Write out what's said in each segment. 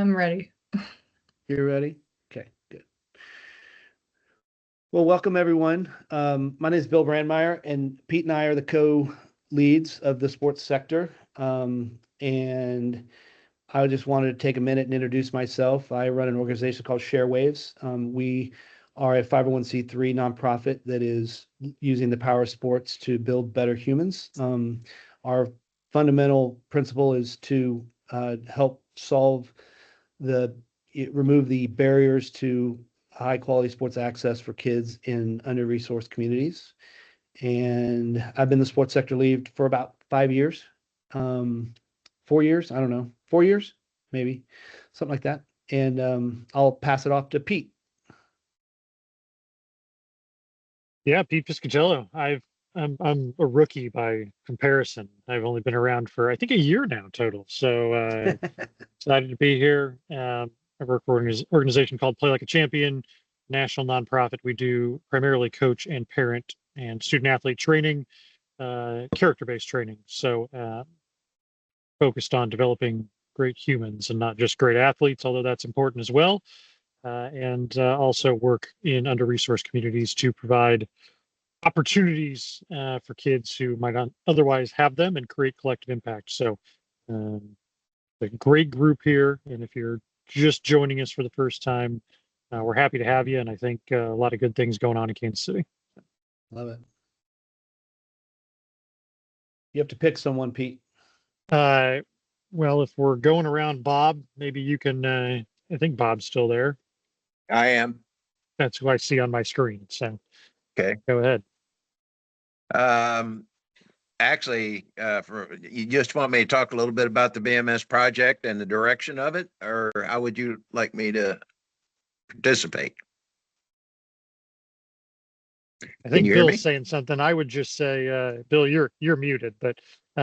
I'm ready. You're ready? Okay, good. Well, welcome everyone. My name is Bill Brandmeier, and Pete and I are the co-leads of the sports sector. And I just wanted to take a minute and introduce myself. I run an organization called ShareWaves. We are a 501c3 nonprofit that is using the power of sports to build better humans. Our fundamental principle is to help remove the barriers to high quality sports access for kids in under-resourced communities. And I've been the sports sector lead for about 5 years. 4 years, I don't know, 4 years, maybe, something like that. And I'll pass it off to Pete. Yeah, Pete Piscatello. I'm a rookie by comparison. I've only been around for I think a year now total. So excited to be here. I work for an organization called Play Like a Champion, national nonprofit. We do primarily coach and parent and student athlete training, character-based training. So focused on developing great humans and not just great athletes, although that's important as well. And also work in under-resourced communities to provide opportunities for kids who might not otherwise have them and create collective impact. So a great group here. And if you're just joining us for the first time, we're happy to have you. And I think a lot of good things going on in Kansas City. Love it. You have to pick someone, Pete. Well, if we're going around Bob, maybe you can, I think Bob's still there. I am. That's who I see on my screen. So Okay. Go ahead. Actually, you just want me to talk a little bit about the BMS project and the direction of it, or how would you like me to participate? I think Bill's saying something. I would just say, Bill, you're muted, but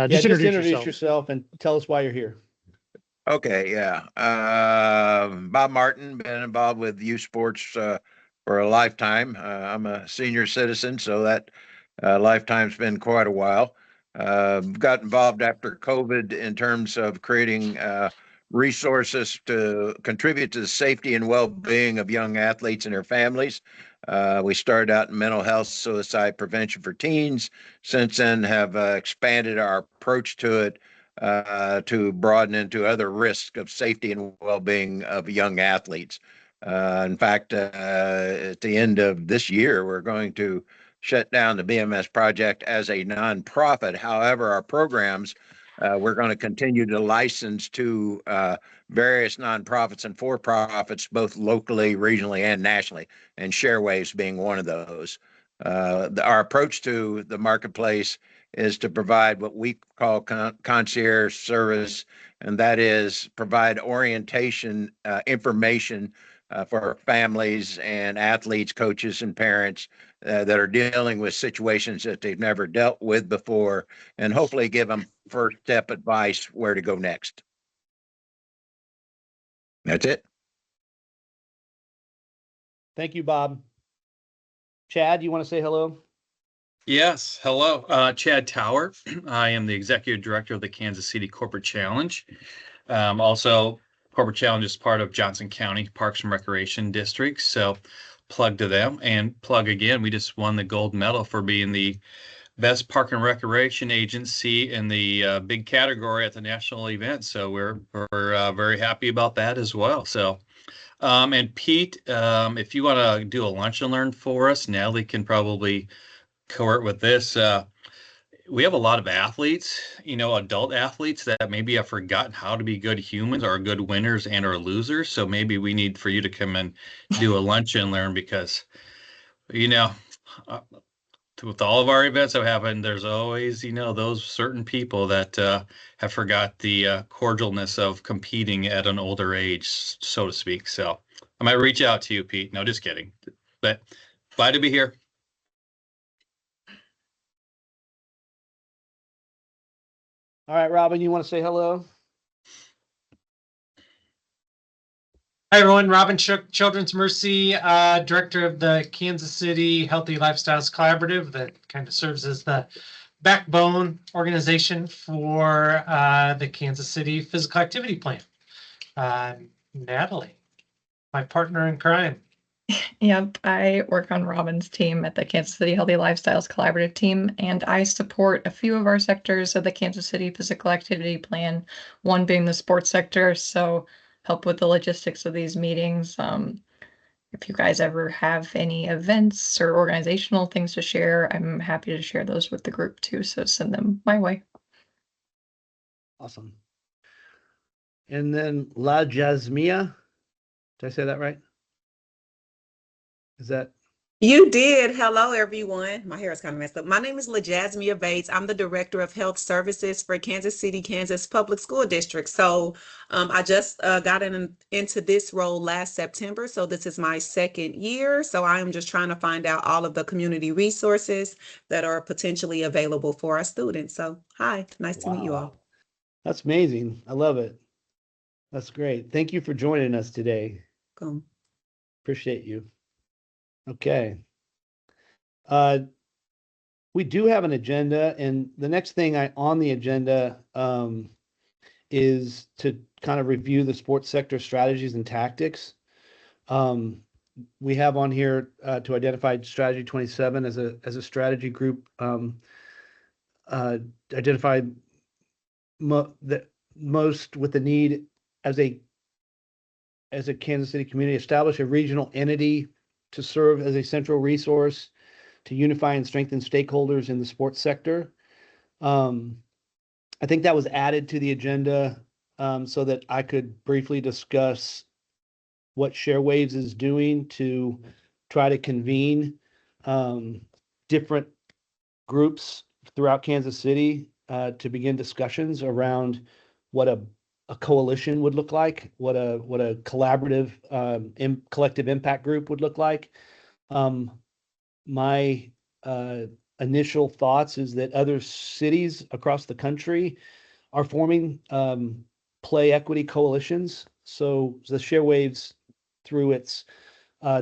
just introduce yourself and tell us why you're here. Okay, yeah. Bob Martin, been involved with youth sports for a lifetime. I'm a senior citizen, so that lifetime's been quite a while. Got involved after COVID in terms of creating resources to contribute to the safety and well-being of young athletes and their families. We started out in mental health suicide prevention for teens. Since then, have expanded our approach to it to broaden into other risks of safety and well-being of young athletes. In fact, at the end of this year, we're going to shut down the BMS project as a nonprofit. However, our programs, we're going to continue to license to various nonprofits and for-profits, both locally, regionally, and nationally, and ShareWaves being one of those. Our approach to the marketplace is to provide what we call concierge service, and that is provide orientation information for families and athletes, coaches, and parents that are dealing with situations that they've never dealt with before, and hopefully give them first step advice where to go next. That's it. Thank you, Bob. Chad, you want to say hello? Yes, hello. Chad Tower. I am the executive director of the Kansas City Corporate Challenge. Also, Corporate Challenge is part of Johnson County Parks and Recreation District, so plug to them. And plug again, we just won the gold medal for being the best park and recreation agency in the big category at the national event. So we're very happy about that as well. So, and Pete, if you want to do a lunch and learn for us, Natalie can probably cohort with this. We have a lot of athletes, adult athletes that maybe have forgotten how to be good humans or good winners and or losers. So maybe we need for you to come and do a lunch and learn because, with all of our events that happen, there's always, those certain people that have forgot the cordialness of competing at an older age, so to speak. So I might reach out to you, Pete. No, just kidding. But glad to be here. All right, Robin, you want to say hello? Hi, everyone. Robin Shook, Children's Mercy, director of the Kansas City Healthy Lifestyles Collaborative that kind of serves as the backbone organization for the Kansas City Physical Activity Plan. Natalie, my partner in crime. Yep, I work on Robin's team at the Kansas City Healthy Lifestyles Collaborative Team, and I support a few of our sectors of the Kansas City Physical Activity Plan, one being the sports sector, so help with the logistics of these meetings. If you guys ever have any events or organizational things to share, I'm happy to share those with the group too, so send them my way. Awesome. And then La Jasmia, did I say that right? Is that? You did. Hello, everyone. My hair is kind of messed up. My name is LaJasmia Bates. I'm the Director of Health Services for Kansas City, Kansas Public School District. So I just got into this role last September. So this is my second year. So I'm just trying to find out all of the community resources that are potentially available for our students. So hi, nice to meet you all. Wow. That's amazing. I love it. That's great. Thank you for joining us today. Welcome. Appreciate you. Okay. We do have an agenda, and the next thing on the agenda is to kind of review the sports sector strategies and tactics. We have on here to identify Strategy 27 as a strategy group, identify the most with the need as a Kansas City community, establish a regional entity to serve as a central resource to unify and strengthen stakeholders in the sports sector. I think that was added to the agenda so that I could briefly discuss what ShareWaves is doing to try to convene different groups throughout Kansas City to begin discussions around what a coalition would look like, what a collaborative collective impact group would look like. My initial thoughts is that other cities across the country are forming play equity coalitions. So the ShareWaves, through its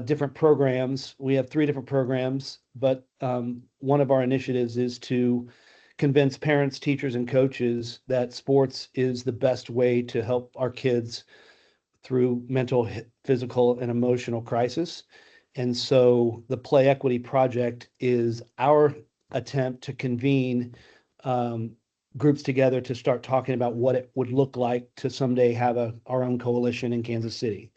different programs, we have 3 different programs, but one of our initiatives is to convince parents, teachers, and coaches that sports is the best way to help our kids through mental, physical, and emotional crisis. And so the Play Equity Project is our attempt to convene groups together to start talking about what it would look like to someday have our own coalition in Kansas City.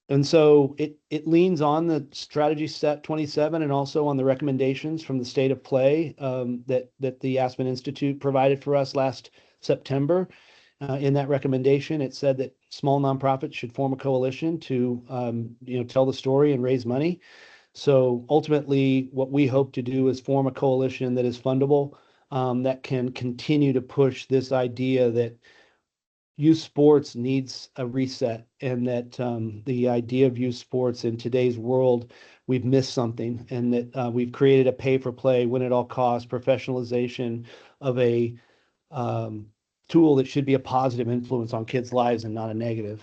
And so it leans on the strategy set 27 and also on the recommendations from the State of Play that the Aspen Institute provided for us last September. In that recommendation, it said that small nonprofits should form a coalition to tell the story and raise money. So ultimately, what we hope to do is form a coalition that is fundable, that can continue to push this idea that youth sports needs a reset, and that the idea of youth sports in today's world, we've missed something, and that we've created a pay for play, win at all costs, professionalization of a tool that should be a positive influence on kids' lives and not a negative.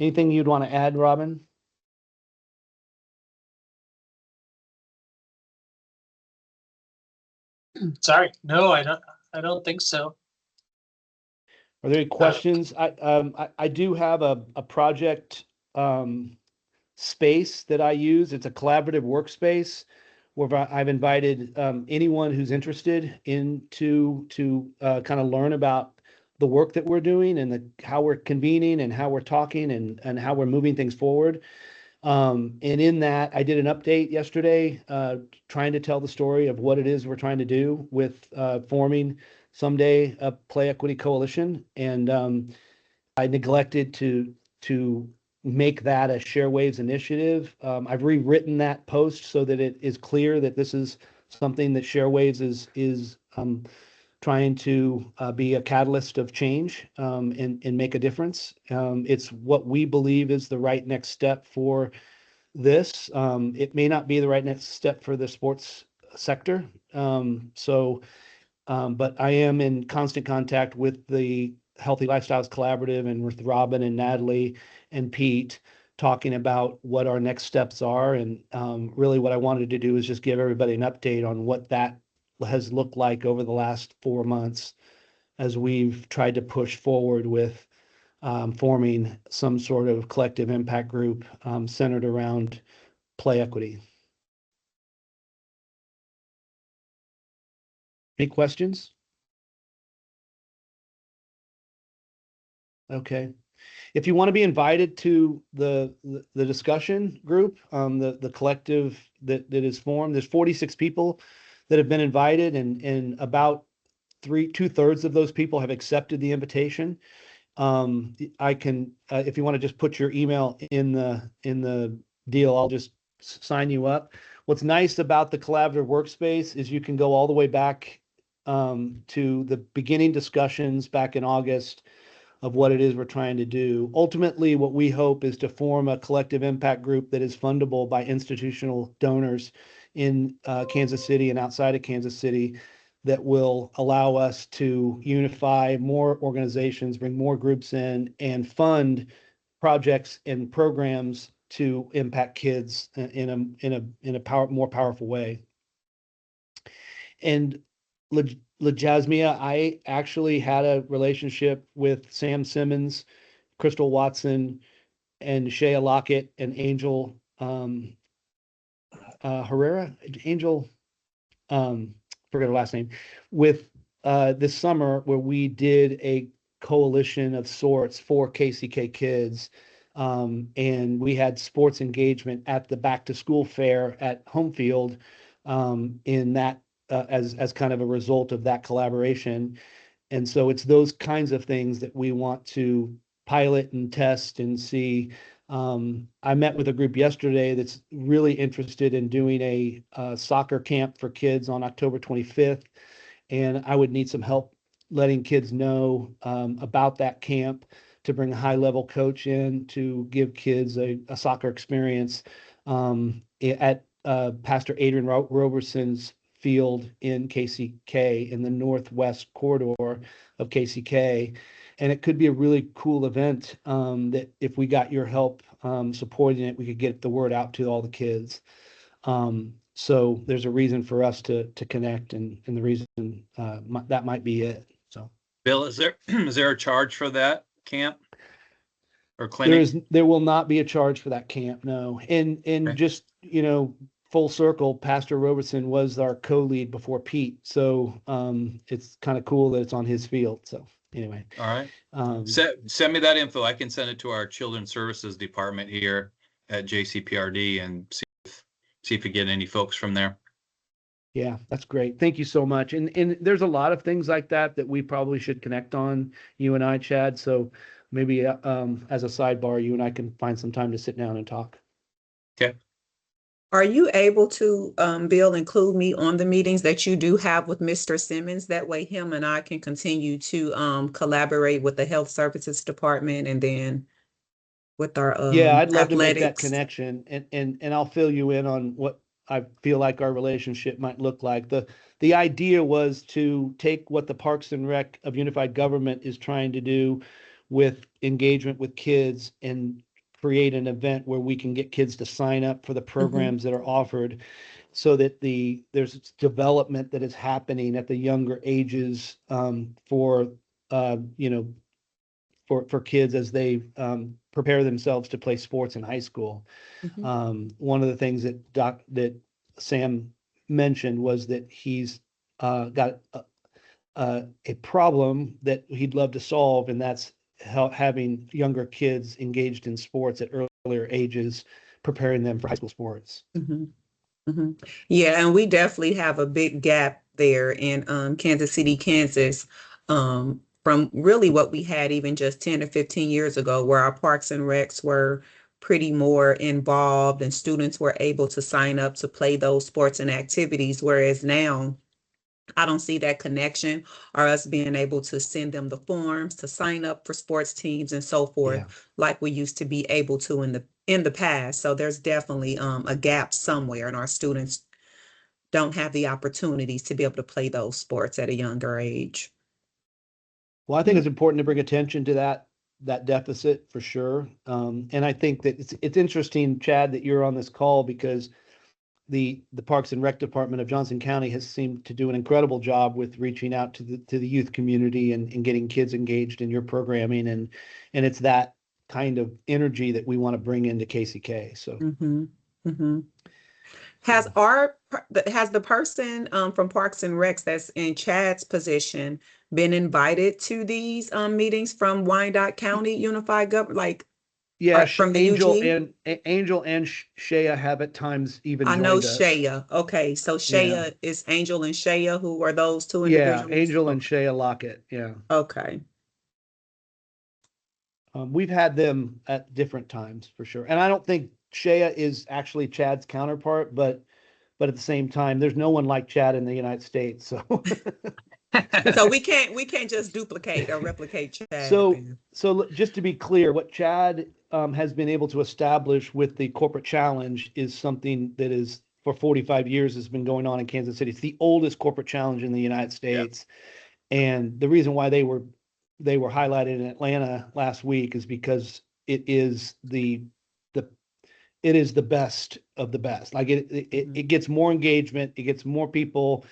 Anything you'd want to add, Robin? Sorry, no, I don't think so. Are there any questions? I do have a project space that I use. It's a collaborative workspace where I've invited anyone who's interested to kind of learn about the work that we're doing and how we're convening and how we're talking and how we're moving things forward. And in that, I did an update yesterday, trying to tell the story of what it is we're trying to do with forming someday a Play Equity Coalition. And I neglected to make that a ShareWaves initiative. I've rewritten that post so that it is clear that this is something that ShareWaves is trying to be a catalyst of change and make a difference. It's what we believe is the right next step for this. It may not be the right next step for the sports sector. But I am in constant contact with the Healthy Lifestyles Collaborative and with Robin and Natalie and Pete, talking about what our next steps are. And really what I wanted to do is just give everybody an update on what that has looked like over the last 4 months as we've tried to push forward with forming some sort of collective impact group centered around play equity. Any questions? Okay. If you want to be invited to the discussion group, the collective that is formed, there's 46 people that have been invited, and about 2/3 of those people have accepted the invitation. I can, if you want to just put your email in the deal, I'll just sign you up. What's nice about the collaborative workspace is you can go all the way back to the beginning discussions back in August of what it is we're trying to do. Ultimately, what we hope is to form a collective impact group that is fundable by institutional donors in Kansas City and outside of Kansas City that will allow us to unify more organizations, bring more groups in, and fund projects and programs to impact kids in a more powerful way. And Jasmia, I actually had a relationship with Sam Simmons, Crystal Watson, and Shea Lockett and Angel Herrera. Angel, forget her last name, with this summer where we did a coalition of sorts for KCK kids. And we had sports engagement at the back to school fair at Homefield in that as kind of a result of that collaboration. And so it's those kinds of things that we want to pilot and test and see. I met with a group yesterday that's really interested in doing a soccer camp for kids on October 25th. And I would need some help letting kids know about that camp, to bring a high-level coach in to give kids a soccer experience at Pastor Adrian Roberson's field in KCK, in the northwest corridor of KCK. And it could be a really cool event that if we got your help supporting it, we could get the word out to all the kids. So there's a reason for us to connect, and the reason that might be it. So, Bill, is there a charge for that camp or clinic? There will not be a charge for that camp, no. And Okay. just, full circle, Pastor Robertson was our co-lead before Pete. So it's kind of cool that it's on his field. So anyway. All right. Send me that info. I can send it to our Children's Services Department here at JCPRD and see if we get any folks from there. Yeah, that's great. Thank you so much. And there's a lot of things like that we probably should connect on, you and I, Chad. So maybe as a sidebar, you and I can find some time to sit down and talk. Okay. Are you able to, Bill, include me on the meetings that you do have with Mr. Simmons? That way him and I can continue to collaborate with the Health Services Department and then with our yeah, I'd love to make that athletics. connection, and I'll fill you in on what I feel like our relationship might look like. The idea was to take what the Parks and Rec of Unified Government is trying to do with engagement with kids and create an event where we can get kids to sign up for the programs that are offered, so that there's development that is happening at the younger ages for kids as they prepare themselves to play sports in high school. One of the things that Sam mentioned was that he's got a problem that he'd love to solve, and that's having younger kids engaged in sports at earlier ages, preparing them for high school sports. Yeah, and we definitely have a big gap there in Kansas City, Kansas, from really what we had even just 10 or 15 years ago, where our parks and recs were pretty more involved and students were able to sign up to play those sports and activities, whereas now I don't see that connection, or us being able to send them the forms to sign up for sports teams and so forth, like we used to be able to in the past. So there's definitely a gap somewhere, and our students don't have the opportunities to be able to play those sports at a younger age. Well, I think it's important to bring attention to that deficit for sure. And I think that it's interesting, Chad, that you're on this call, because the Parks and Rec Department of Johnson County has seemed to do an incredible job with reaching out to the youth community and getting kids engaged in your programming, and it's that kind of energy that we want to bring into KCK. So has the person from Parks and Recs that's in Chad's position been invited to these meetings from Wyandotte County Unified Government? Like, yeah, from the Angel UG? and Shea have at times even I know joined us. Shea. Okay, so Shea is Angel and Shea. Who are those two Yeah, individuals? Angel and Shea Lockett. Yeah. Okay. We've had them at different times for sure. And I don't think Shea is actually Chad's counterpart, but at the same time, there's no one like Chad in the United States. So So we can't just duplicate or replicate Chad. So just to be clear, what Chad has been able to establish with the corporate challenge is something that is for 45 years has been going on in Kansas City. It's the oldest corporate challenge in the United States. Yep. And the reason why they were highlighted in Atlanta last week is because it is the best of the best. Like it gets more engagement, it gets more people,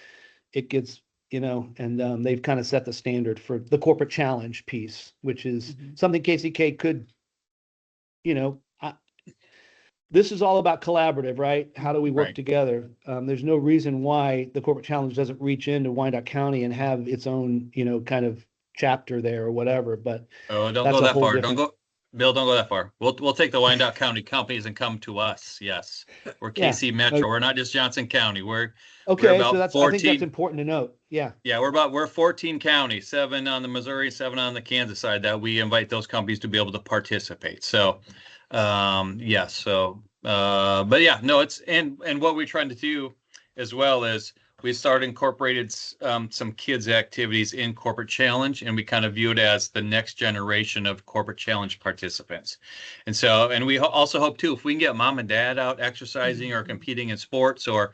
it gets, and they've kind of set the standard for the corporate challenge piece, which is something KCK could, this is all about collaborative, right? How do we work together? There's no reason why the corporate challenge doesn't reach into Wyandotte County and have its own, kind of chapter there or whatever. But don't go that far. Bill, don't go that far. We'll take the Wyandotte County companies and come to us. Yes, we're KC Metro. Okay. We're not just Johnson County. We're about so 14. I think that's important to note. Yeah. Yeah, we're 14 counties, 7 on the Missouri, 7 on the Kansas side that we invite those companies to be able to participate. So, yes. So, but yeah, no, it's and what we're trying to do as well is we started incorporated some kids activities in Corporate Challenge, and we kind of view it as the next generation of Corporate Challenge participants. And so, and we also hope too, if we can get mom and dad out exercising or competing in sports or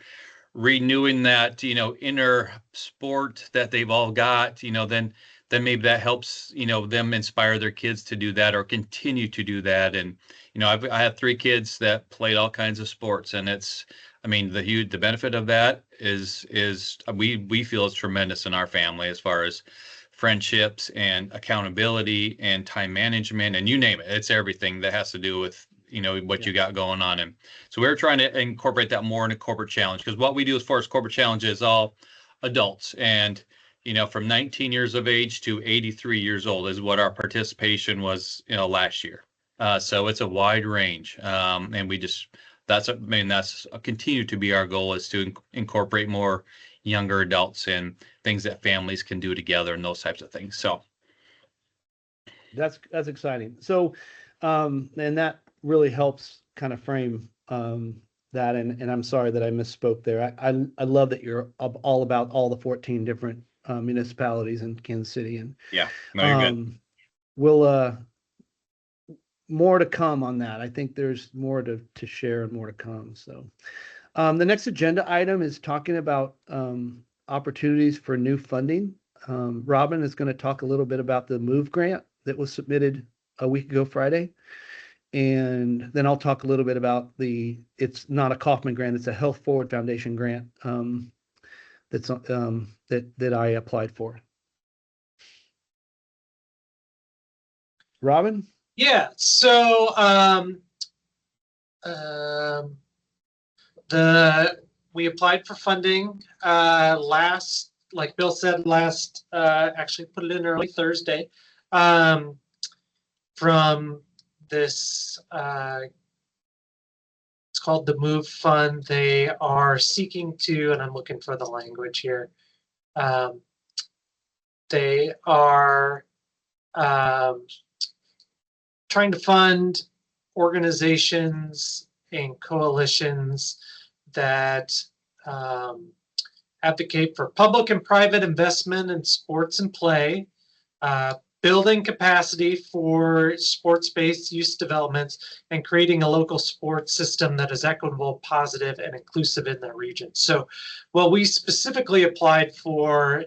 renewing that, inner sport that they've all got, then maybe that helps, them inspire their kids to do that or continue to do that. And, I have 3 kids that played all kinds of sports, and the benefit of that is we feel is tremendous in our family as far as friendships and accountability and time management, and you name it. It's everything that has to do with, what you got going on. And so we're trying to incorporate that more in a corporate challenge, because what we do as far as corporate challenge is all adults. And, from 19 years of age to 83 years old is what our participation was, last year. So it's a wide range. And that's continue to be our goal, is to incorporate more younger adults and things that families can do together and those types of things. So that's exciting. So, and that really helps kind of frame that. And I'm sorry that I misspoke there. I love that you're all about all the 14 different municipalities in Kansas City. And yeah, no, you're good. We'll more to come on that. I think there's more to share and more to come. So the next agenda item is talking about opportunities for new funding. Robin is going to talk a little bit about the MOVE grant that was submitted a week ago Friday. And then I'll talk a little bit about it's not a Kauffman grant, it's a Health Forward Foundation grant that I applied for. Robin? Yeah, so we applied for funding last, like Bill said, actually put it in early Thursday, from this, it's called the MOVE Fund. They are seeking to, and I'm looking for the language here, they are trying to fund organizations and coalitions that advocate for public and private investment in sports and play, building capacity for sports-based youth developments, and creating a local sports system that is equitable, positive, and inclusive in the region. So what we specifically applied for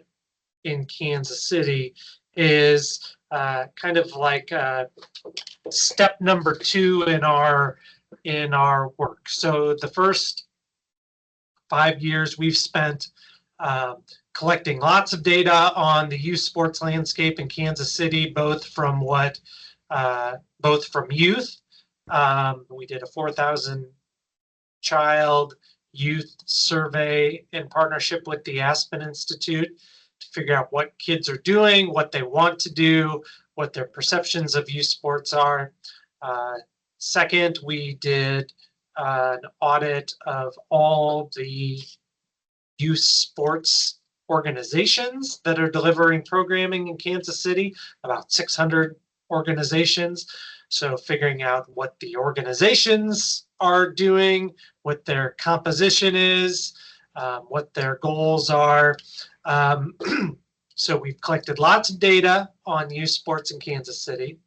in Kansas City is kind of like step number 2 in our work. So the first 5 years, we've spent collecting lots of data on the youth sports landscape in Kansas City, both from youth. We did a 4,000 child youth survey in partnership with the Aspen Institute to figure out what kids are doing, what they want to do, what their perceptions of youth sports are. Second, we did an audit of all the youth sports organizations that are delivering programming in Kansas City, about 600 organizations. So figuring out what the organizations are doing, what their composition is, what their goals are. So we've collected lots of data on youth sports in Kansas City.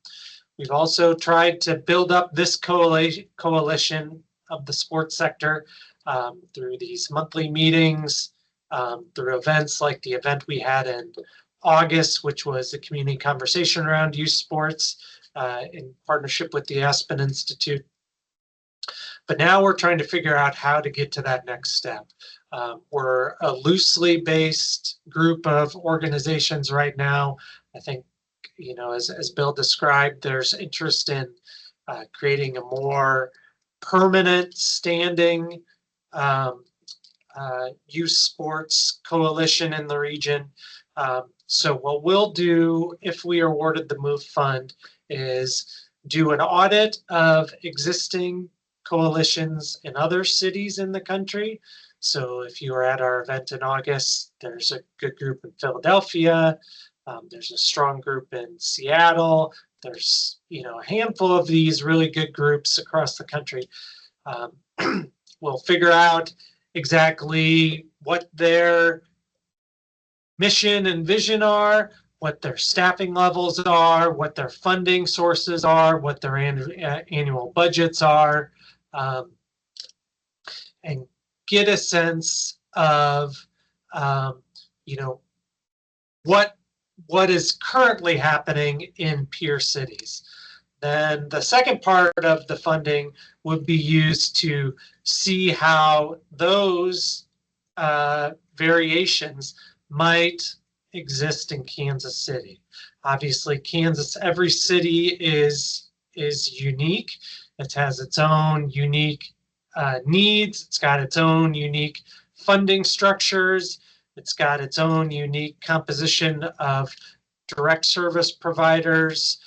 We've also tried to build up this coalition of the sports sector through these monthly meetings, through events like the event we had in August, which was a community conversation around youth sports in partnership with the Aspen Institute. But now we're trying to figure out how to get to that next step. We're a loosely based group of organizations right now. I think, you know, as Bill described, there's interest in creating a more permanent standing youth sports coalition in the region. So what we'll do if we are awarded the MOVE fund is do an audit of existing coalitions in other cities in the country. So if you were at our event in August, there's a good group in Philadelphia. There's a strong group in Seattle. There's, you know, a handful of these really good groups across the country. We'll figure out exactly what their mission and vision are, what their staffing levels are, what their funding sources are, what their annual budgets are, and get a sense of, you know, what is currently happening in peer cities. Then the second part of the funding would be used to see how those variations might exist in Kansas City. Obviously, every city is unique. It has its own unique needs. It's got its own unique funding structures. It's got its own unique composition of direct service providers,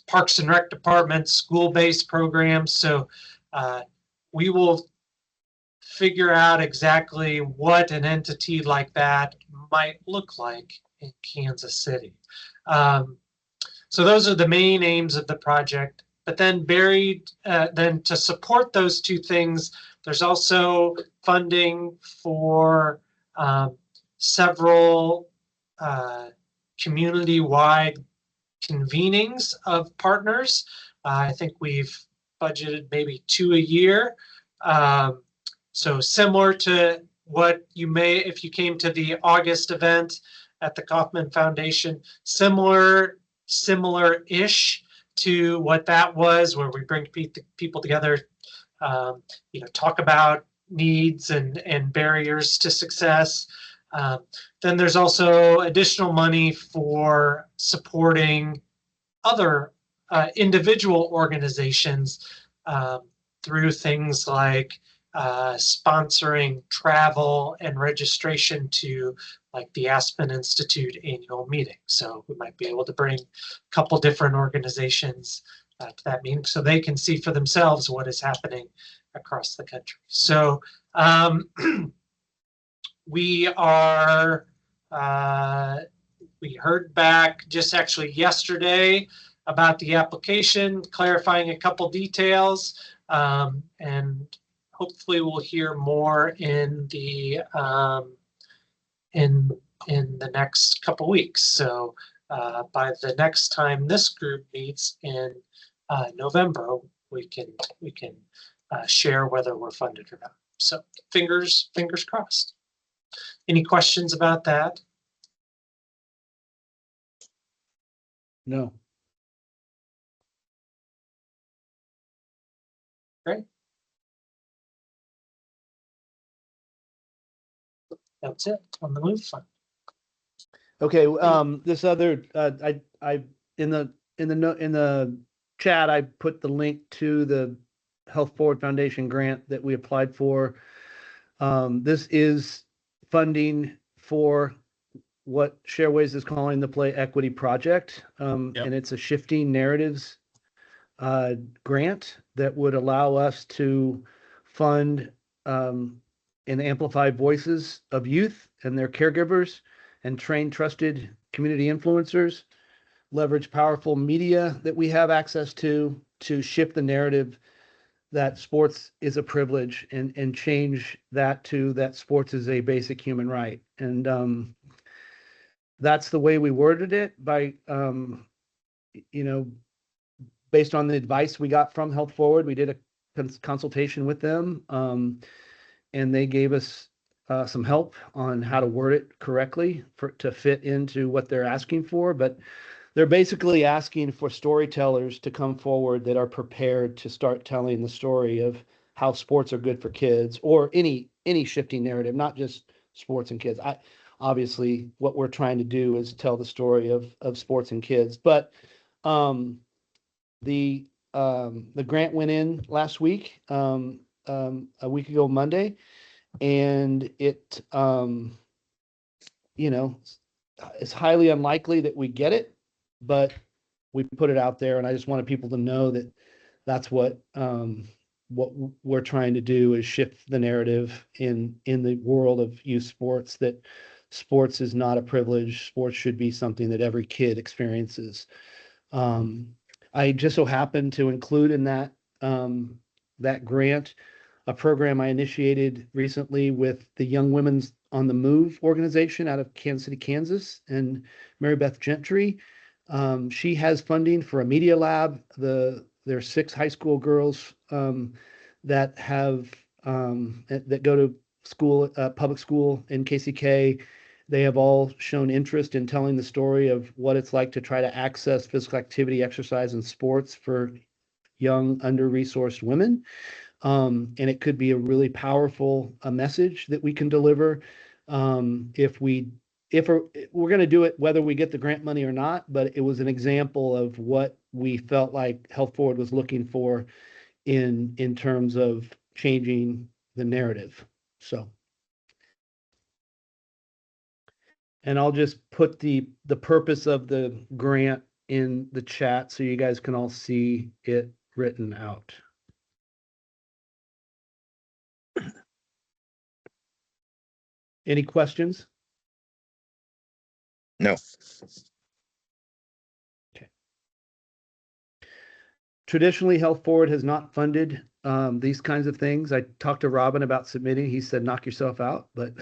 Parks and Rec departments, school-based programs. So we will figure out exactly what an entity like that might look like in Kansas City. So those are the main aims of the project. But then then to support those two things, there's also funding for several community-wide convenings of partners. I think we've budgeted maybe 2 a year. So similar to what you may, if you came to the August event at the Kauffman Foundation, similar-ish to what that was, where we bring people together, you know, talk about needs and barriers to success. Then there's also additional money for supporting other individual organizations through things like sponsoring travel and registration to like the Aspen Institute annual meeting. So we might be able to bring a couple different organizations to that meeting so they can see for themselves what is happening across the country. So we heard back just actually yesterday about the application, clarifying a couple details, and hopefully we'll hear more in the next couple weeks. So by the next time this group meets in November, we can share whether we're funded or not. So fingers crossed. Any questions about that? No. Great. That's it on the Move Fund. Okay, this other, I, in the chat, I put the link to the Health Forward Foundation grant that we applied for. This is funding for what Shareways is calling the Play Equity Project. And it's a shifting narratives grant that would allow us to fund and amplify voices of youth and their caregivers and train trusted community influencers, leverage powerful media that we have access to shift the narrative that sports is a privilege and change that to that sports is a basic human right. And that's the way we worded it by, based on the advice we got from Health Forward. We did a consultation with them, and they gave us some help on how to word it correctly to fit into what they're asking for. But they're basically asking for storytellers to come forward that are prepared to start telling the story of how sports are good for kids, or any shifting narrative, not just sports and kids. Obviously what we're trying to do is tell the story of sports and kids. But the grant went in last week, a week ago Monday, and it it's highly unlikely that we get it, but we put it out there, and I just wanted people to know that that's what we're trying to do, is shift the narrative in the world of youth sports, that sports is not a privilege. Sports should be something that every kid experiences. I just so happened to include in that grant a program I initiated recently with the Young Women's on the Move organization out of Kansas City, Kansas, and Mary Beth Gentry. She has funding for a media lab. There are 6 high school girls that go to school, public school in KCK. They have all shown interest in telling the story of what it's like to try to access physical activity, exercise, and sports for young, under-resourced women. And it could be a really powerful message that we can deliver if we're going to do it, whether we get the grant money or not. But it was an example of what we felt like Health Forward was looking for in terms of changing the narrative. So, and I'll just put the purpose of the grant in the chat so you guys can all see it written out. Any questions? No. Okay. Traditionally, Health Forward has not funded these kinds of things. I talked to Robin about submitting. He said, knock yourself out. But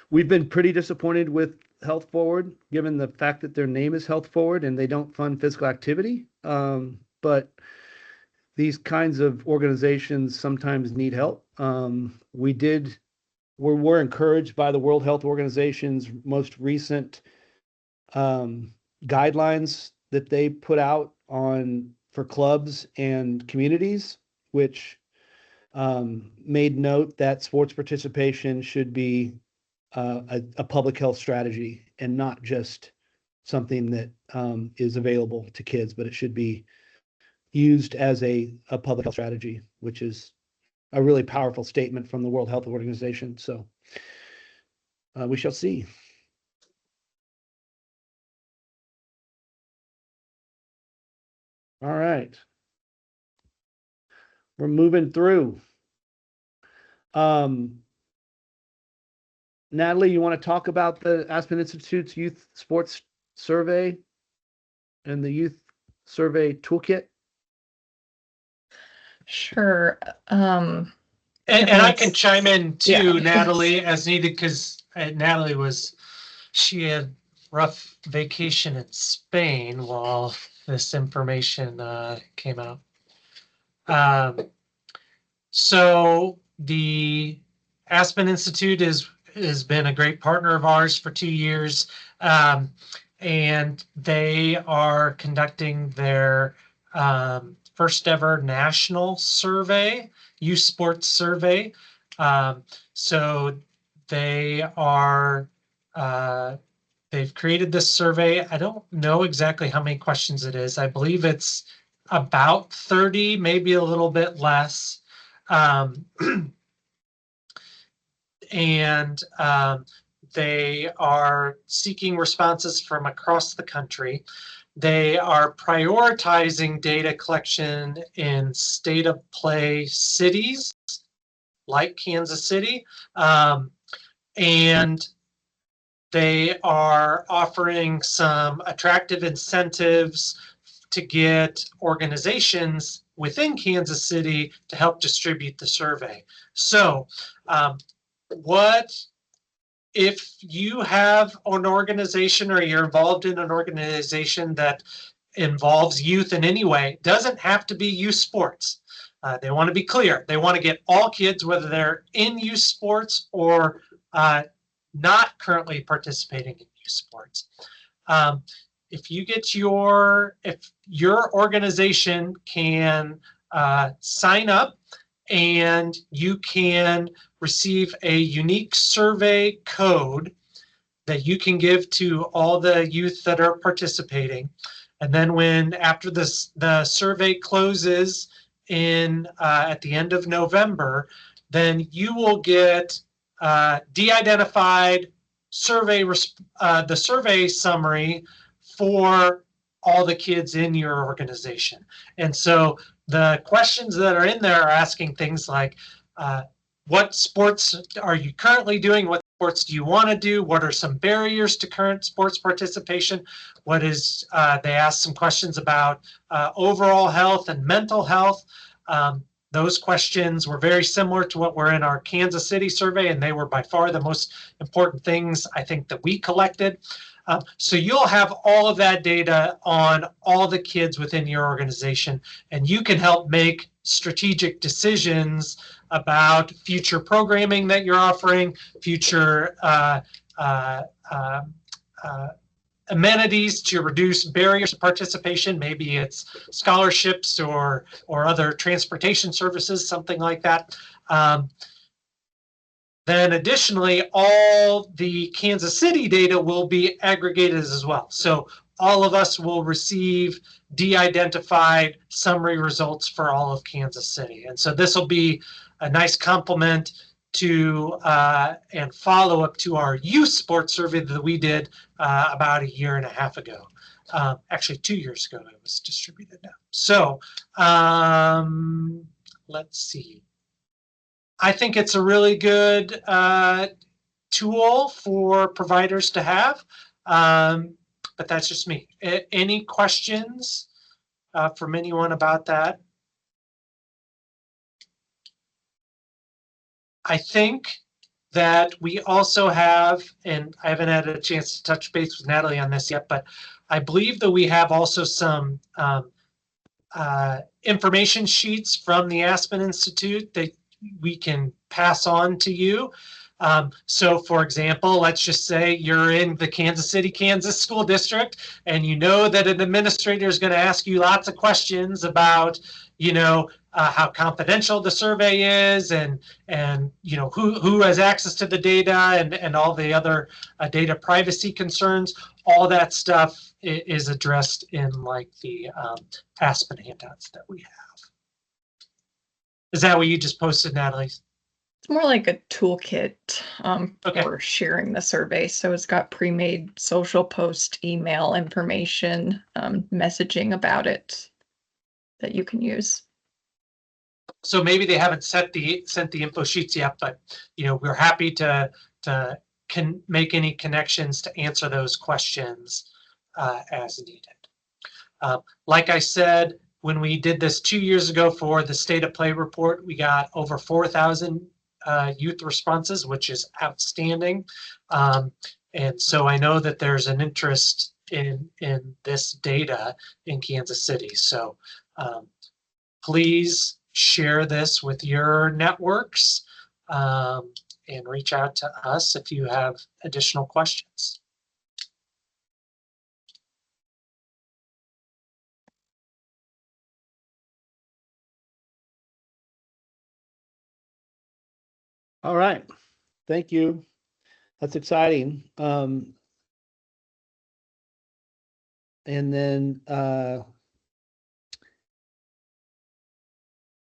we've been pretty disappointed with Health Forward, given the fact that their name is Health Forward and they don't fund physical activity. But these kinds of organizations sometimes need help. We're encouraged by the World Health Organization's most recent guidelines that they put out for clubs and communities, which made note that sports participation should be a public health strategy and not just something that is available to kids, but it should be used as a public health strategy, which is a really powerful statement from the World Health Organization. So we shall see. All right. We're moving through. Natalie, you want to talk about the Aspen Institute's Youth Sports Survey and the Youth Survey Toolkit? Sure. And I can chime in too, Yeah. Natalie, as needed, because Natalie she had rough vacation in Spain while this information came out. So the Aspen Institute has been a great partner of ours for 2 years, and they are conducting their first ever national survey, youth sports survey. So they are, they've created this survey. I don't know exactly how many questions it is. I believe it's about 30, maybe a little bit less. And they are seeking responses from across the country. They are prioritizing data collection in state of play cities like Kansas City. And they are offering some attractive incentives to get organizations within Kansas City to help distribute the survey. So what if you have an organization or you're involved in an organization that involves youth in any way, doesn't have to be youth sports. They want to be clear. They want to get all kids, whether they're in youth sports or not currently participating in youth sports. If your organization can sign up and you can receive a unique survey code that you can give to all the youth that are participating. And then after the survey closes at the end of November, then you will get de-identified the survey summary for all the kids in your organization. And so the questions that are in there are asking things like, what sports are you currently doing? What sports do you want to do? What are some barriers to current sports participation? They ask some questions about overall health and mental health. Those questions were very similar to what were in our Kansas City survey, and they were by far the most important things I think that we collected. So you'll have all of that data on all the kids within your organization, and you can help make strategic decisions about future programming that you're offering, future amenities to reduce barriers to participation. Maybe it's scholarships or other transportation services, something like that. Then additionally, all the Kansas City data will be aggregated as well. So all of us will receive de-identified summary results for all of Kansas City. And so this will be a nice complement to and follow up to our youth sports survey that we did about 1.5 years ago. Actually, 2 years ago, it was distributed now. So let's see. I think it's a really good tool for providers to have, but that's just me. Any questions from anyone about that? I think that we also have, and I haven't had a chance to touch base with Natalie on this yet, but I believe that we have also some information sheets from the Aspen Institute that we can pass on to you. So for example, let's just say you're in the Kansas City, Kansas school district, and you know that an administrator is going to ask you lots of questions about, how confidential the survey is and who has access to the data and all the other data privacy concerns. All that stuff is addressed in like the Aspen handouts that we have. Is that what you just posted, Natalie? It's more like a toolkit Okay. for sharing the survey. So it's got pre-made social post, email information, messaging about it that you can use. So maybe they haven't sent the info sheets yet, but we're happy to make any connections to answer those questions as needed. Like I said, when we did this 2 years ago for the State of Play report, we got over 4,000 youth responses, which is outstanding. And so I know that there's an interest in this data in Kansas City. So please share this with your networks and reach out to us if you have additional questions. All right. Thank you. That's exciting. And then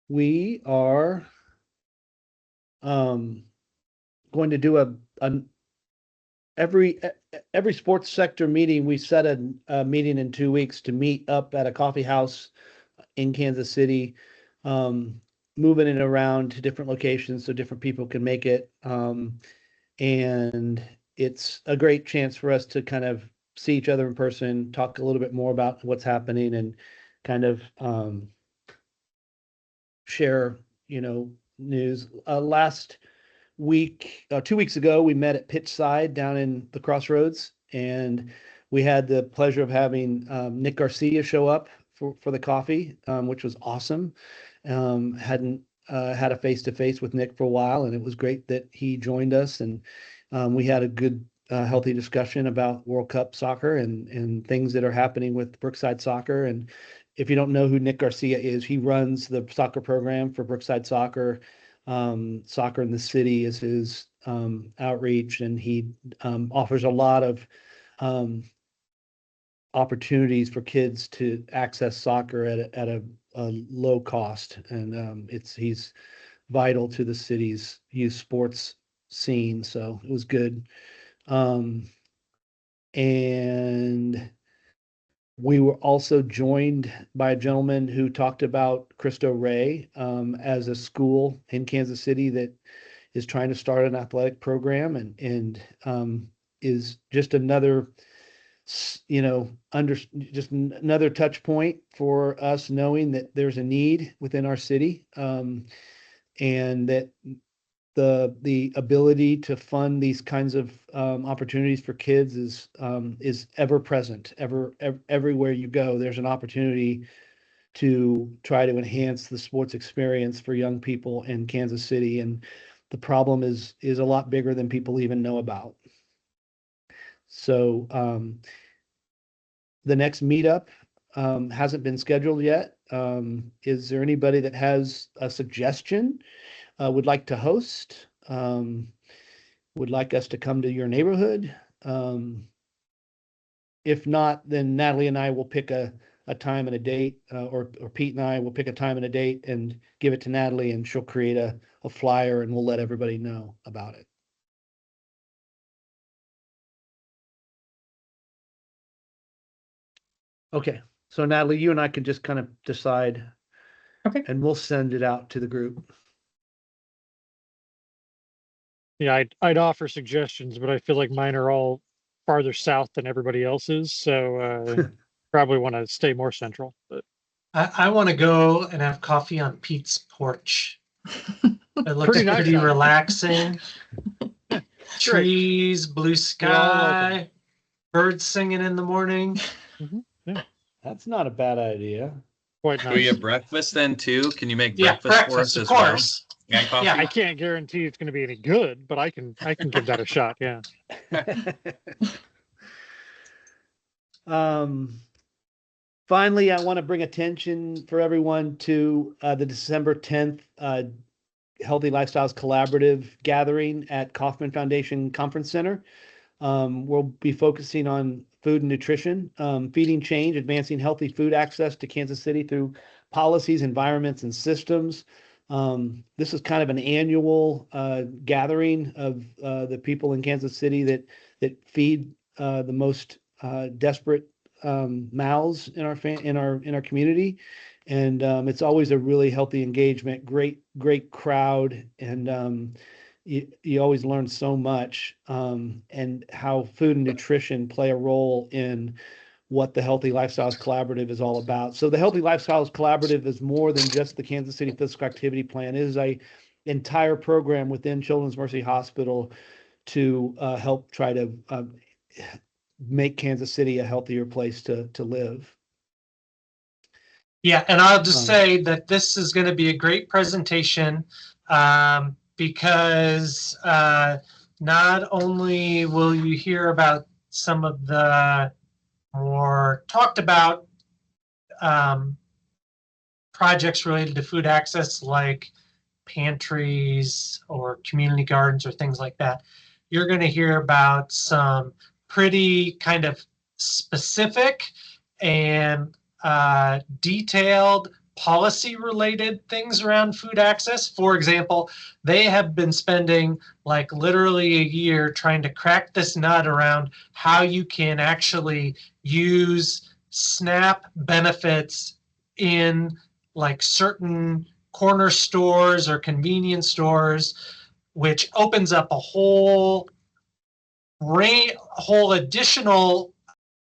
we are going to do every sports sector meeting. We set a meeting in 2 weeks to meet up at a coffee house in Kansas City, moving it around to different locations so different people can make it. And it's a great chance for us to kind of see each other in person, talk a little bit more about what's happening, and kind of share, news. Last week, 2 weeks ago, we met at Pitchside down in the Crossroads, and we had the pleasure of having Nick Garcia show up for the coffee, which was awesome. Hadn't had a face-to-face with Nick for a while, and it was great that he joined us, and we had a good healthy discussion about World Cup soccer and things that are happening with Brookside Soccer. And if you don't know who Nick Garcia is, he runs the soccer program for Brookside Soccer. Soccer in the City is his outreach, and he offers a lot of opportunities for kids to access soccer at a low cost. And he's vital to the city's youth sports scene. So it was good. And we were also joined by a gentleman who talked about Cristo Rey as a school in Kansas City that is trying to start an athletic program, and is just another, just another touch point for us, knowing that there's a need within our city, and that the ability to fund these kinds of opportunities for kids is ever present. Everywhere you go, there's an opportunity to try to enhance the sports experience for young people in Kansas City, and the problem is a lot bigger than people even know about. So the next meetup hasn't been scheduled yet. Is there anybody that has a suggestion? Would like to host, would like us to come to your neighborhood? If not, then Natalie and I will pick a time and a date, or Pete and I will pick a time and a date and give it to Natalie, and she'll create a flyer, and we'll let everybody know about it. Okay, so Natalie, you and I can just kind of decide. Okay. And we'll send it out to the group. Yeah, I'd offer suggestions, but I feel like mine are all farther south than everybody else's, so probably want to stay more central. But I want to go and have coffee on Pete's porch. It looks Pretty nice pretty out there. relaxing. Trees, blue sky, birds singing in the morning. That's not a bad idea. quite Can we nice. get breakfast then too? Can you make Yeah, breakfast for us breakfast, of as well? course. And coffee? Yeah. I can't guarantee it's going to be any good, but I can give that a shot. Yeah. Finally, I want to bring attention for everyone to the December 10th Healthy Lifestyles Collaborative gathering at Kauffman Foundation Conference Center. We'll be focusing on food and nutrition, feeding change, advancing healthy food access to Kansas City through policies, environments, and systems. This is kind of an annual gathering of the people in Kansas City that feed the most desperate mouths in our community, and it's always a really healthy engagement, great crowd, and you always learn so much, and how food and nutrition play a role in what the Healthy Lifestyles Collaborative is all about. So the Healthy Lifestyles Collaborative is more than just the Kansas City Physical Activity Plan. It is an entire program within Children's Mercy Hospital to help try to make Kansas City a healthier place to live. Yeah, and I'll just say that this is going to be a great presentation, because not only will you hear about some of the more talked about projects related to food access, like pantries or community gardens or things like that, you're going to hear about some pretty kind of specific and detailed policy related things around food access. For example, they have been spending like literally a year trying to crack this nut around how you can actually use SNAP benefits in like certain corner stores or convenience stores, which opens up a whole additional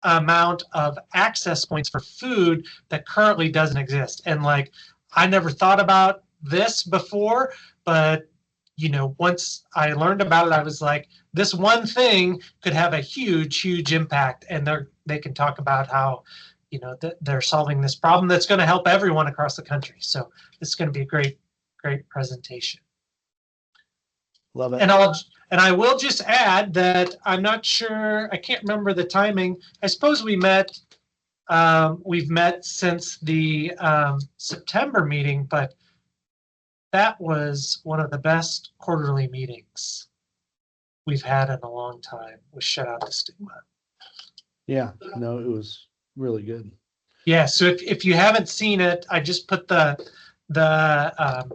amount of access points for food that currently doesn't exist. And like, I never thought about this before, but you know, once I learned about it, I was like, this one thing could have a huge impact. And they can talk about how, you know, they're solving this problem that's going to help everyone across the country. So this is going to be a great presentation. Love it. And I will just add that I'm not sure, I can't remember the timing. I suppose we've met since the September meeting, but that was one of the best quarterly meetings we've had in a long time with Shut Out the Stigma. Yeah, no, it was really good. Yeah, so if you haven't seen it, I just put the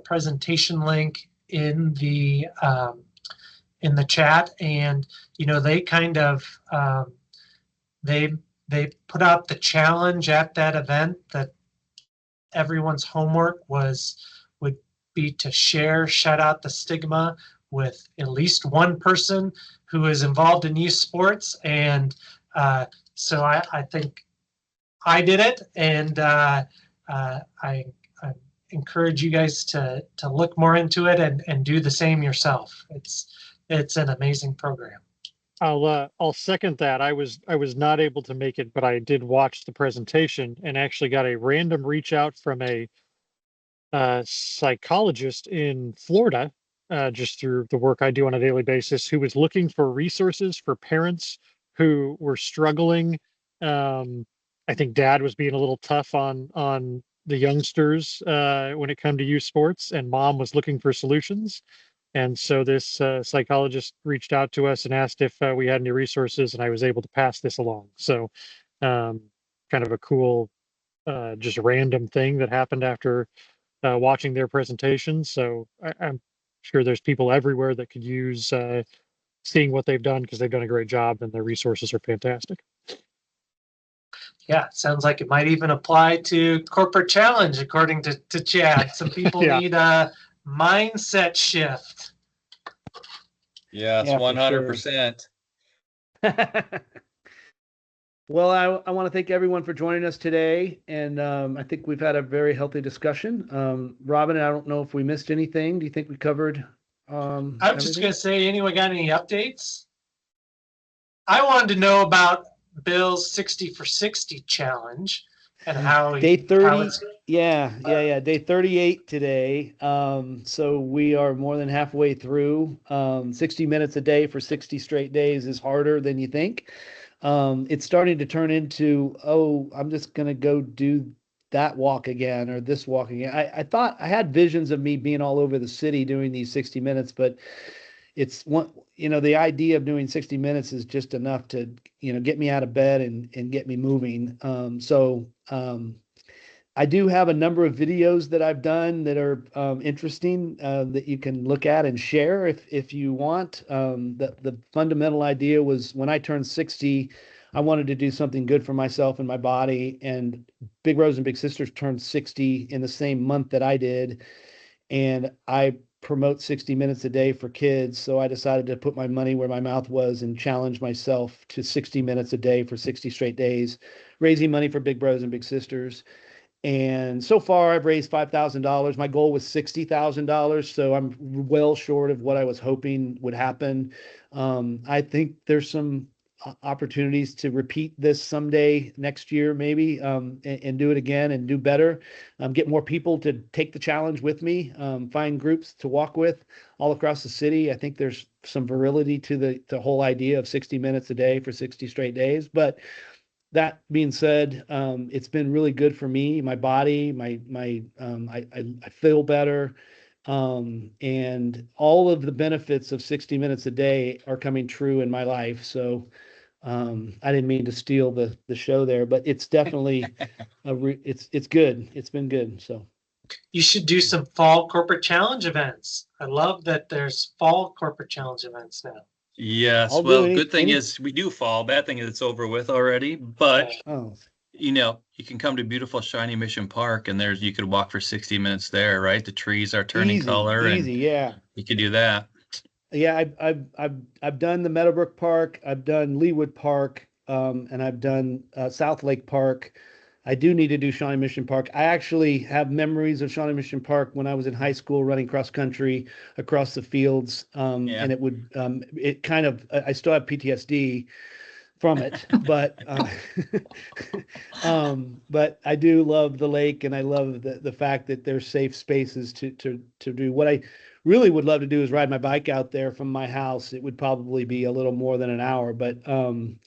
presentation link in the chat, and you know, they kind of they put out the challenge at that event that everyone's homework would be to share Shut Out the Stigma with at least one person who is involved in youth sports. And so I think I did it, and I encourage you guys to look more into it and do the same yourself. It's an amazing program. I'll second that. I was not able to make it, but I did watch the presentation and actually got a random reach out from a psychologist in Florida, just through the work I do on a daily basis, who was looking for resources for parents who were struggling. I think dad was being a little tough on the youngsters when it come to youth sports, and mom was looking for solutions. And so this psychologist reached out to us and asked if we had any resources, and I was able to pass this along. So kind of a cool, just random thing that happened after watching their presentation. So I'm sure there's people everywhere that could use seeing what they've done, because they've done a great job and their resources are fantastic. Yeah, sounds like it might even apply to Corporate Challenge, according to Chad. Some people Yeah. need a mindset shift. Yes, Yeah, for 100%. Well, I want to thank everyone for joining us today, and I think we've had a very healthy discussion. Robin, I don't know if we missed anything. Do you think we covered I'm just everything? going to say, anyone got any updates? I wanted to know about Bill's 60 for 60 challenge and how Day 30, how it's yeah. Day 38 today. So we are more than halfway through. 60 minutes a day for 60 straight days is harder than you think. It's starting to turn into, oh, I'm just going to go do that walk again or this walk again. I thought I had visions of me being all over the city doing these 60 minutes, but it's one, the idea of doing 60 minutes is just enough to, get me out of bed and get me moving. I do have a number of videos that I've done that are interesting that you can look at and share if you want. The fundamental idea was when I turned 60, I wanted to do something good for myself and my body. And Big Bros and Big Sisters turned 60 in the same month that I did. And I promote 60 minutes a day for kids. So I decided to put my money where my mouth was and challenge myself to 60 minutes a day for 60 straight days, raising money for Big Bros and Big Sisters. And so far, I've raised $5,000. My goal was $60,000, so I'm well short of what I was hoping would happen. I think there's some opportunities to repeat this someday next year, maybe, and do it again and do better. Get more people to take the challenge with me. Find groups to walk with all across the city. I think there's some virility to the whole idea of 60 minutes a day for 60 straight days, but that being said, it's been really good for me, my body, I feel better. And all of the benefits of 60 minutes a day are coming true in my life. So I didn't mean to steal the show there, but it's definitely it's good. It's been good. So You should do some fall corporate challenge events. I love that there's fall corporate challenge events now. Yes, I'll do well, any- good thing any- is we do fall. Bad thing is it's over with already. But oh, you know, you can come to beautiful shiny Mission Park, and you could walk for 60 minutes there, right? The trees are turning color, easy, and yeah. you could do that. Yeah, I've done the Meadowbrook Park, I've done Leawood Park, and I've done South Lake Park. I do need to do Shawnee Mission Park. I actually have memories of Shawnee Mission Park when I was in high school running cross country across the fields. Yeah. And it kind of, I still have PTSD from it, but but I do love the lake, and I love the fact that there's safe spaces to do. What I really would love to do is ride my bike out there from my house. It would probably be a little more than an hour, but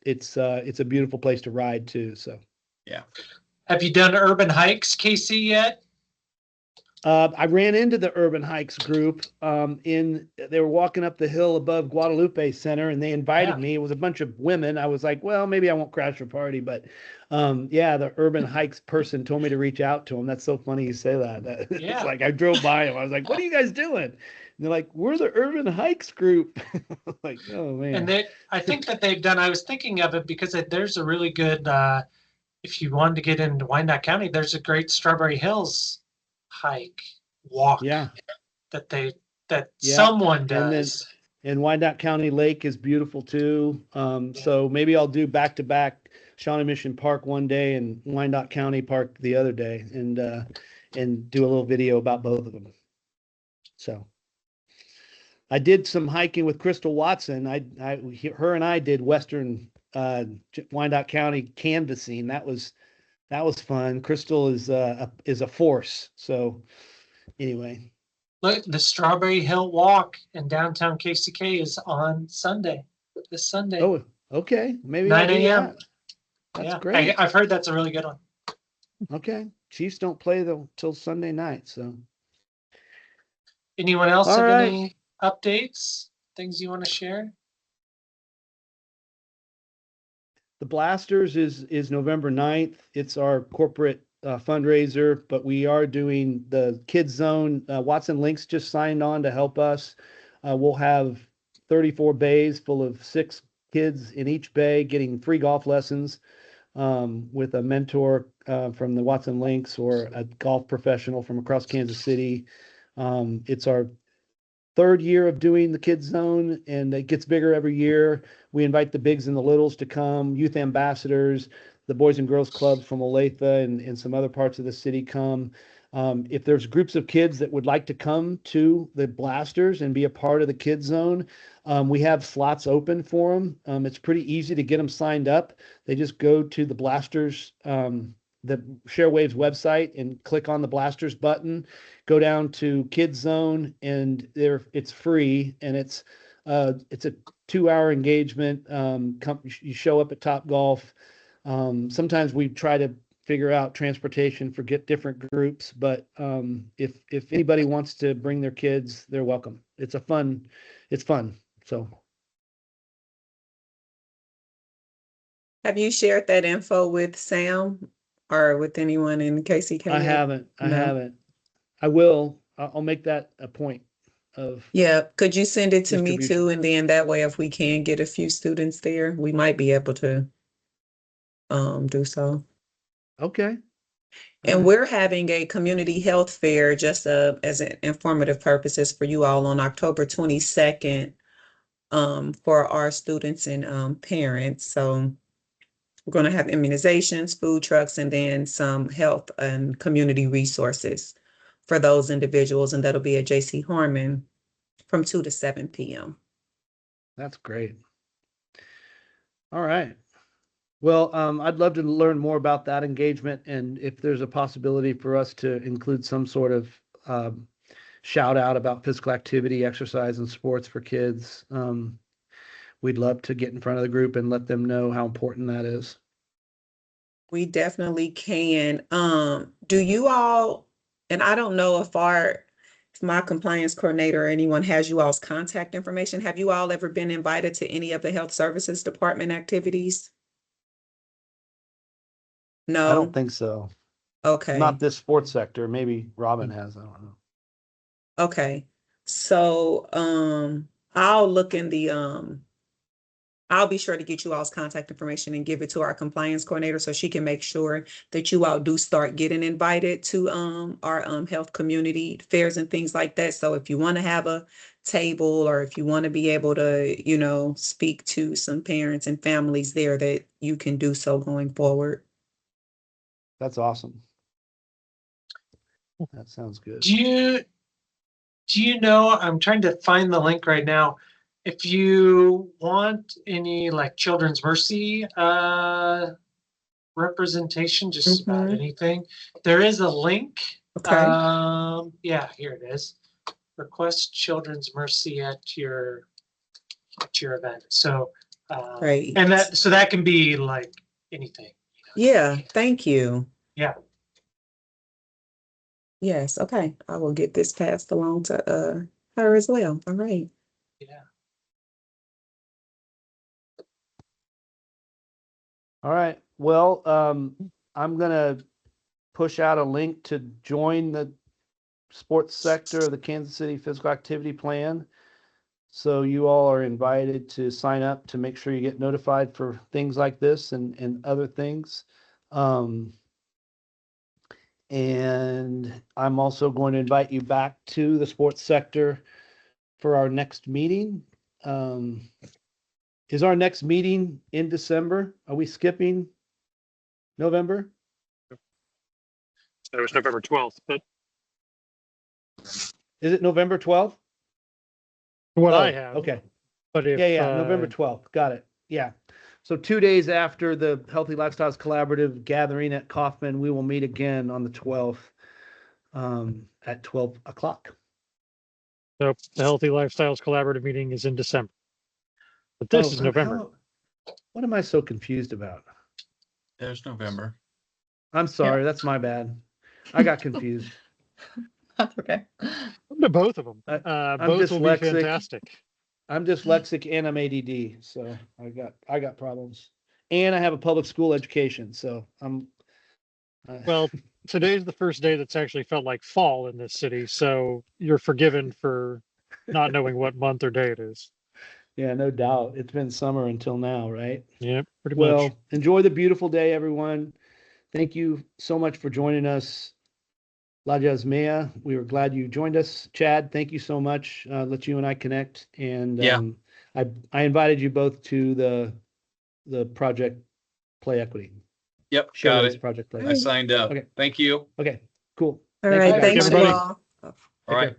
it's a beautiful place to ride too. So Yeah. Have you done urban hikes, Casey, yet? I ran into the Urban Hikes group they were walking up the hill above Guadalupe Center, and they invited Yeah. me. It was a bunch of women. I was like, well, maybe I won't crash your party, but yeah, the Urban Hikes person told me to reach out to them. That's so funny you say that. Yeah. It's like I drove by them. I was like, what are you guys doing? And they're like, we're the Urban Hikes group. Like, oh man. And I think that they've done, I was thinking of it because there's a really good, if you wanted to get into Wyandotte County, there's a great Strawberry Hills hike, walk Yeah. that Yeah. someone And then- does. And Wyandotte County Lake is beautiful too. So maybe I'll do back to back Shawnee Mission Park one day and Wyandotte County Park the other day, and do a little video about both of them. So I did some hiking with Crystal Watson. Her and I did Western Wyandotte County canvassing. That was fun. Crystal is a force. So anyway. Look, the Strawberry Hill Walk in downtown KCK is on Sunday, this Sunday. Oh, okay. Maybe 9 I'll do a.m. that. That's Yeah, great. I've heard that's a really good one. Okay. Chiefs don't play till Sunday night, so. Anyone else All have right. any updates, things you want to share? The Blasters is November 9th. It's our corporate fundraiser, but we are doing the Kids Zone. Watson Links just signed on to help us. We'll have 34 bays full of 6 kids in each bay getting free golf lessons with a mentor from the Watson Links or a golf professional from across Kansas City. It's our 3rd year of doing the Kids Zone, and it gets bigger every year. We invite the bigs and the littles to come, youth ambassadors, the Boys and Girls Clubs from Olathe and some other parts of the city come. If there's groups of kids that would like to come to the Blasters and be a part of the Kids Zone, we have slots open for them. It's pretty easy to get them signed up. They just go to the Blasters, the ShareWaves website, and click on the Blasters button, go down to Kids Zone, and it's free, and it's a 2-hour engagement. You show up at Topgolf. Sometimes we try to figure out transportation for different groups, but if anybody wants to bring their kids, they're welcome. It's fun. So Have you shared that info with Sam or with anyone in KCK? I haven't. No. I will. I'll make that a point of. Yeah, could you send it to me Distribution. too? And then that way, if we can get a few students there, we might be able to do so. Okay. And we're having a community health fair just as an informative purposes for you all on October 22nd for our students and parents. So we're going to have immunizations, food trucks, and then some health and community resources for those individuals. And that'll be at J.C. Harmon from 2 to 7 p.m. That's great. All right. Well, I'd love to learn more about that engagement, and if there's a possibility for us to include some sort of shout out about physical activity, exercise, and sports for kids, we'd love to get in front of the group and let them know how important that is. We definitely can. Do you all, and I don't know if our my compliance coordinator or anyone has you all's contact information, have you all ever been invited to any of the health services department activities? I No? don't think so. Okay. Not this sports sector. Maybe Robin has. I don't know. Okay, so I'll look in the I'll be sure to get you all's contact information and give it to our compliance coordinator so she can make sure that you all do start getting invited to our health community fairs and things like that. So if you want to have a table or if you want to be able to, you know, speak to some parents and families there, that you can do so going forward. That's awesome. That sounds good. Do you know, I'm trying to find the link right now. If you want any like Children's Mercy representation, just about anything, there is a link. Okay. Yeah, here it is. Request Children's Mercy at your event. So Great. and that can be like anything. Yeah, thank you. Yeah. Yes, okay. I will get this passed along to her as well. All right. Yeah. All right. Well, I'm gonna push out a link to join the sports sector of the Kansas City Physical Activity Plan. So you all are invited to sign up to make sure you get notified for things like this and other things. And I'm also going to invite you back to the sports sector for our next meeting. Is our next meeting in December? Are we skipping November? It was November 12th, but Is it November 12th? what I Oh, have. okay. But if Yeah, November 12th. Got it. Yeah. So 2 days after the Healthy Lifestyles Collaborative gathering at Kaufman, we will meet again on the 12th at 12 o'clock. So the Healthy Lifestyles Collaborative meeting is in December. But this is November. What am I so confused about? There's November. I'm sorry. That's my bad. I got confused. That's okay. To both of them. I'm Both will be dyslexic. fantastic. I'm dyslexic and I'm ADD, so I got problems. And I have a public school education, so I'm Well, today's the first day that's actually felt like fall in this city, so you're forgiven for not knowing what month or day it is. yeah, no doubt. It's been summer until now, right? Yeah, pretty Well, much. enjoy the beautiful day, everyone. Thank you so much for joining us. La Jasmea, we were glad you joined us. Chad, thank you so much. Let you and I connect. And Yeah. I invited you both to the project Play Equity. Yep, got Sheridan's it. Project Play I signed up. Okay. Thank you. Okay, cool. All Thank right, you, thanks you everybody. all. All right. care.